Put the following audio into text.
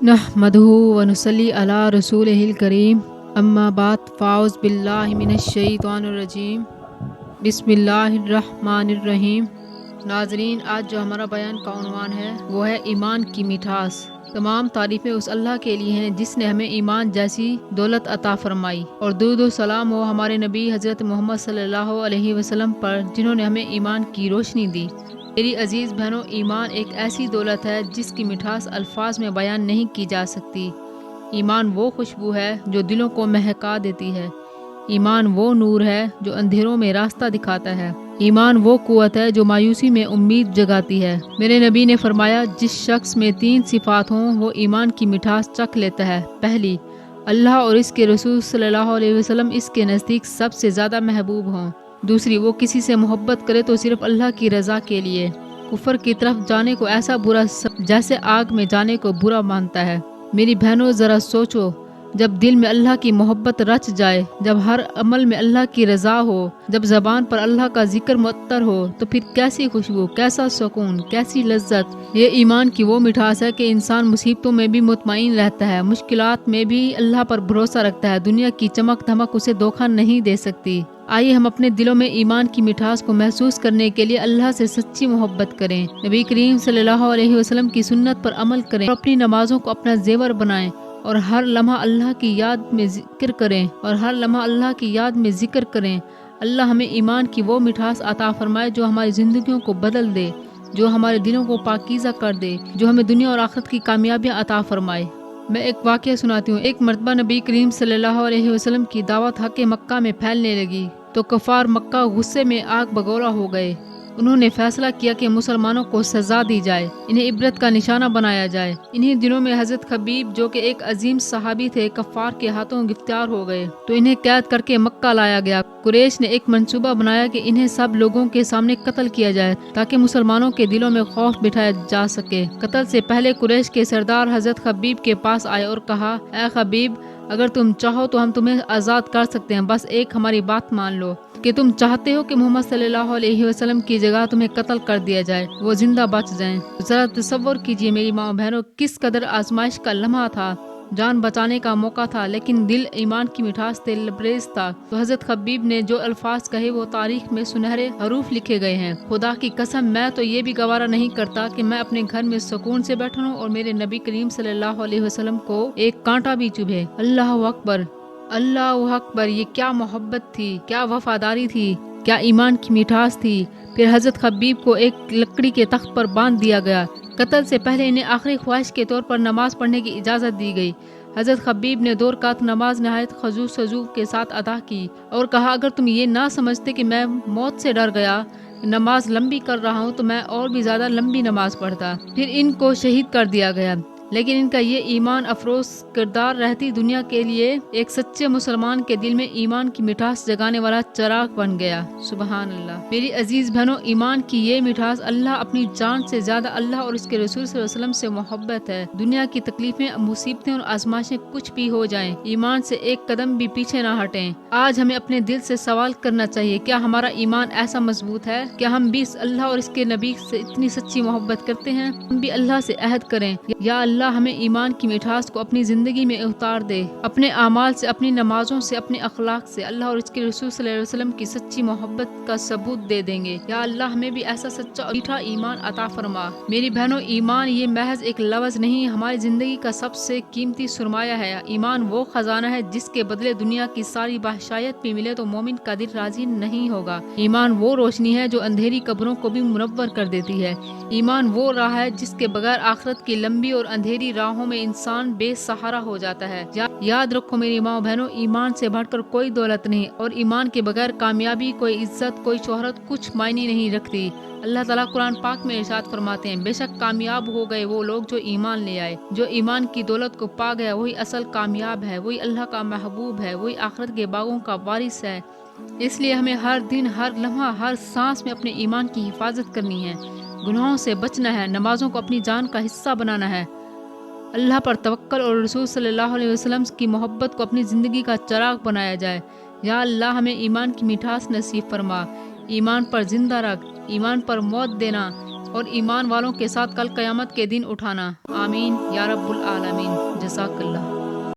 नहमदुहु व नुसल्ली अला रसूलिहिल करीम अम्मा बाद फ़ाउज़ बिल्लाहि मिनश शैतानिर रजीम बिस्मिल्लाहिर रहमानिर रहीम। नाज़रीन, आज जो हमारा बयान का उन्वान है वो है ईमान की मिठास। तमाम तारीफ़ें उस अल्लाह के लिए हैं जिसने हमें ईमान जैसी दौलत अता फरमाई, और दुरूद व सलाम हो हमारे नबी हज़रत मोहम्मद सल्लल्लाहु अलैहि वसल्लम पर जिन्होंने हमें ईमान की रोशनी दी। मेरी अजीज़ बहनों, ईमान एक ऐसी दौलत है जिसकी मिठास अल्फाज में बयान नहीं की जा सकती। ईमान वो खुशबू है जो दिलों को महका देती है। ईमान वो नूर है जो अंधेरों में रास्ता दिखाता है। ईमान वो कुव्वत है जो मायूसी में उम्मीद जगाती है। मेरे नबी ने फरमाया, जिस शख्स में 3 सिफात हों वो ईमान की मिठास चख लेता है। पहली, अल्लाह और इसके रसूल सल्लल्लाहु अलैहि वसल्लम इसके नज़दीक सबसे ज़्यादा महबूब हों। दूसरी, वो किसी से मोहब्बत करे तो सिर्फ अल्लाह की रज़ा के लिए। कुफर की तरफ जाने को ऐसा बुरा जैसे आग में जाने को बुरा मानता है। मेरी बहनों, ज़रा सोचो, जब दिल में अल्लाह की मोहब्बत रच जाए, जब हर अमल में अल्लाह की रज़ा हो, जब ज़बान पर अल्लाह का जिक्र मुअत्तर हो, तो फिर कैसी खुशबू, कैसा सुकून, कैसी लज्जत। ये ईमान की वो मिठास है कि इंसान मुसीबतों में भी मुतमईन रहता है, मुश्किलात में भी अल्लाह पर भरोसा रखता है। दुनिया की चमक धमक उसे धोखा नहीं दे सकती। आइए हम अपने दिलों में ईमान की मिठास को महसूस करने के लिए अल्लाह से सच्ची मोहब्बत करें, नबी करीम सल्लल्लाहु अलैहि वसल्लम की सुन्नत पर अमल करें, और अपनी नमाजों को अपना जेवर बनाएं, और हर लम्हा अल्लाह की याद में जिक्र करें अल्लाह हमें ईमान की वो मिठास अता फरमाए जो हमारी ज़िंदगियों को बदल दे, जो हमारे दिलों को पाकीज़ा कर दे, जो हमें दुनिया और आखिरत की कामयाबियाँ अता फरमाए। मैं एक वाक़या सुनाती हूँ। एक मर्तबा नबी करीम सल्लल्लाहु अलैहि वसल्लम की दावत हक़ मक्का में फैलने लगी तो कफ़ार मक्का गुस्से में आग बगौला हो गए। उन्होंने फैसला किया कि मुसलमानों को सजा दी जाए, इन्हें इबरत का निशाना बनाया जाए। इन्हीं दिनों में हज़रत खबीब, जो कि एक अजीम सहाबी थे, कफ़ार के हाथों गिरफ्तार हो गए तो इन्हें कैद करके मक्का लाया गया। कुरैश ने एक मंसूबा बनाया कि इन्हें सब लोगों के सामने कत्ल किया जाए ताकि मुसलमानों के दिलों में खौफ बिठाया जा सके। कत्ल से पहले कुरैश के सरदार हज़रत खबीब के पास आए और कहा, ऐ खबीब, अगर तुम चाहो तो हम तुम्हें आज़ाद कर सकते हैं, बस एक हमारी बात मान लो कि तुम चाहते हो कि मोहम्मद सल्लल्लाहु अलैहि वसल्लम की जगह तुम्हें कत्ल कर दिया जाए, वो जिंदा बच जाएं। जरा तसव्वुर कीजिए मेरी माँ बहनों, किस कदर आजमाइश का लम्हा था, जान बचाने का मौका था, लेकिन दिल ईमान की मिठास से लबरेज था। तो हज़रत खबीब ने जो अल्फाज कहे वो तारीख में सुनहरे हरूफ लिखे गए हैं। खुदा की कसम, मैं तो ये भी गवारा नहीं करता कि मैं अपने घर में सुकून से बैठा हूँ और मेरे नबी करीम सल्लल्लाहु अलैहि वसल्लम को एक कांटा भी चुभे। अल्लाह अकबर, अल्लाह अकबर। ये क्या मोहब्बत थी, क्या वफादारी थी, क्या ईमान की मिठास थी। फिर हज़रत खबीब को एक लकड़ी के तख्त पर बांध दिया गया। कत्ल से पहले इन्हें आखिरी ख्वाहिश के तौर पर नमाज पढ़ने की इजाज़त दी गई। हज़रत खबीब ने 2 रकात नमाज नहायत खजू सजू के साथ अदा की और कहा, अगर तुम ये ना समझते कि मैं मौत से डर गया, नमाज लंबी कर रहा हूँ, तो मैं और भी ज़्यादा लंबी नमाज पढ़ता। फिर इनको शहीद कर दिया गया, लेकिन इनका ये ईमान अफरोज किरदार रहती दुनिया के लिए एक सच्चे मुसलमान के दिल में ईमान की मिठास जगाने वाला चिराग बन गया। सुबहान अल्लाह। मेरी अजीज बहनों, ईमान की ये मिठास अल्लाह अपनी जान से ज्यादा अल्लाह और इसके रसूल सल्लल्लाहु अलैहि वसल्लम से मोहब्बत है। दुनिया की तकलीफें, मुसीबतें और आजमाइशें कुछ भी हो जाएं, ईमान से एक कदम भी पीछे ना हटें। आज हमें अपने दिल से सवाल करना चाहिए, क्या हमारा ईमान ऐसा मजबूत है? क्या हम भी अल्लाह और इसके नबी से इतनी सच्ची मोहब्बत करते हैं? हम भी अल्लाह से अहद करें, या अल्लाह हमें ईमान की मिठास को अपनी जिंदगी में उतार दे। अपने आमाल से, अपनी नमाजों से, अपने अखलाक से अल्लाह और इसके रसूल सल्लल्लाहु अलैहि वसल्लम की सच्ची मोहब्बत का सबूत दे देंगे। या अल्लाह हमें भी ऐसा सच्चा और मीठा ईमान अता फरमा। मेरी बहनों, ईमान ये महज एक लफ्ज़ नहीं, हमारी जिंदगी का सबसे कीमती सुरमाया है। ईमान वो खजाना है जिसके बदले दुनिया की सारी बादशाहत भी मिले तो मोमिन का दिल राजी नहीं होगा। ईमान वो रोशनी है जो अंधेरी कब्रों को भी मुनव्वर कर देती है। ईमान वो राह है जिसके बगैर आखिरत की लंबी और अंधेरी राहों में इंसान बेसहारा हो जाता है। याद रखो मेरी माँ बहनों, ईमान से बढ़कर कोई दौलत नहीं, और ईमान के बगैर कामयाबी, कोई इज्जत, कोई शोहरत कुछ मायने नहीं रखती। अल्लाह ताला कुरान पाक में इरशाद फरमाते हैं, बेशक कामयाब हो गए वो लोग जो ईमान ले आए। जो ईमान की दौलत को पा गया वही असल कामयाब है, वही अल्लाह का महबूब है, वही आखिरत के बागों का वारिस है। इसलिए हमें हर दिन, हर लम्हा, हर सांस में अपने ईमान की हिफाजत करनी है, गुनाहों से बचना है, नमाजों को अपनी जान का हिस्सा बनाना है, अल्लाह पर तवक्कल और रसूल सल्लल्लाहु अलैहि वसल्लम की मोहब्बत को अपनी ज़िंदगी का चिराग बनाया जाए। या अल्लाह हमें ईमान की मिठास नसीब फरमा, ईमान पर जिंदा रख, ईमान पर मौत देना, اور ایمان والوں کے ساتھ کل قیامت کے دن اٹھانا۔ آمین یا رب العالمین۔ جزاک اللہ۔